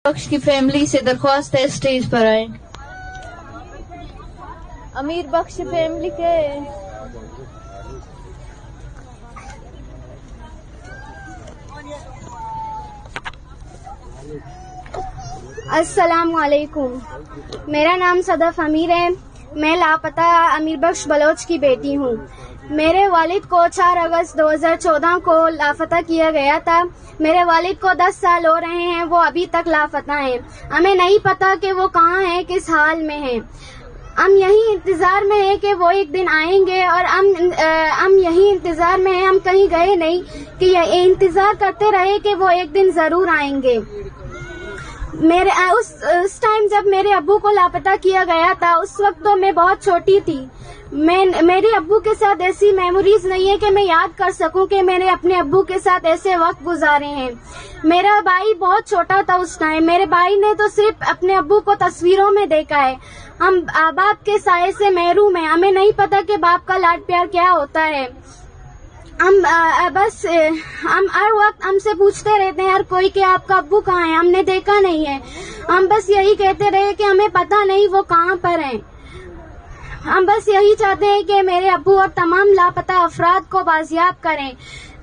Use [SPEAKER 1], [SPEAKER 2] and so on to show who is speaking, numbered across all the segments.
[SPEAKER 1] बख्श की फैमिली से दरख्वास्त है स्टेज पर आए।
[SPEAKER 2] अमीर बख्श फैमिली के अस्सलाम वालेकुम। मेरा नाम सदफ अमीर है। मैं लापता अमीर बख्श बलोच की बेटी हूँ। मेरे वालिद को 4 अगस्त 2014 को लापता किया गया था। मेरे वालिद को 10 साल हो रहे हैं, वो अभी तक लापता हैं। हमें नहीं पता कि वो कहाँ हैं, किस हाल में हैं। हम यही इंतजार में हैं कि वो एक दिन आएंगे और हम यही इंतजार में हैं। हम कहीं गए नहीं कि ये इंतजार करते रहे कि वो एक दिन जरूर आएंगे। मेरे उस टाइम जब मेरे अब्बू को लापता किया गया था, उस वक्त तो मैं बहुत छोटी थी। मेरे अब्बू के साथ ऐसी मेमोरीज नहीं है कि मैं याद कर सकूं कि मैंने अपने अब्बू के साथ ऐसे वक्त गुजारे हैं। मेरा भाई बहुत छोटा था उस टाइम। मेरे भाई ने तो सिर्फ अपने अब्बू को तस्वीरों में देखा है। हम बाप के साये से महरूम हैं। हमें नहीं पता कि बाप का लाड प्यार क्या होता है। हम हर वक्त हमसे पूछते रहते हैं हर कोई कि आपका अब्बू कहाँ है, हमने देखा नहीं है। हम बस यही कहते रहे कि हमें पता नहीं वो कहाँ पर हैं। हम बस यही चाहते हैं कि मेरे अब्बू और तमाम लापता अफराद को बाजियाब करें।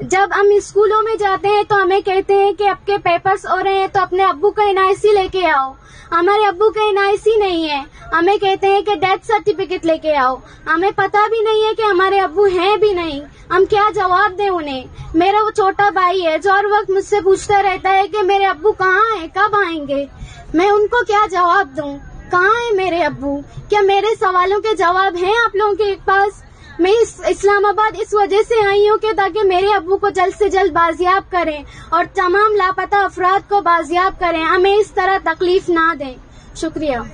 [SPEAKER 2] जब हम स्कूलों में जाते हैं तो हमें कहते हैं कि आपके पेपर्स हो रहे हैं तो अपने अब्बू का एनआईसी लेके आओ। हमारे अब्बू का एनआईसी नहीं है। हमें कहते हैं कि डेथ सर्टिफिकेट लेके आओ। हमें पता भी नहीं है कि हमारे अब्बू हैं भी नहीं। हम क्या जवाब दें उन्हें। मेरा वो छोटा भाई है जो हर वक्त मुझसे पूछता रहता है कि मेरे अब्बू कहाँ हैं, कब आएंगे। मैं उनको क्या जवाब दूं? कहाँ है मेरे अब्बू? क्या मेरे सवालों के जवाब हैं आप लोगों के पास? मैं इस्लामाबाद इस वजह से आई हूँ कि ताकि मेरे अब्बू को जल्द से जल्द बाजियाब करें और तमाम लापता अफराद को बाजियाब करें। हमें इस तरह तकलीफ ना दें। शुक्रिया।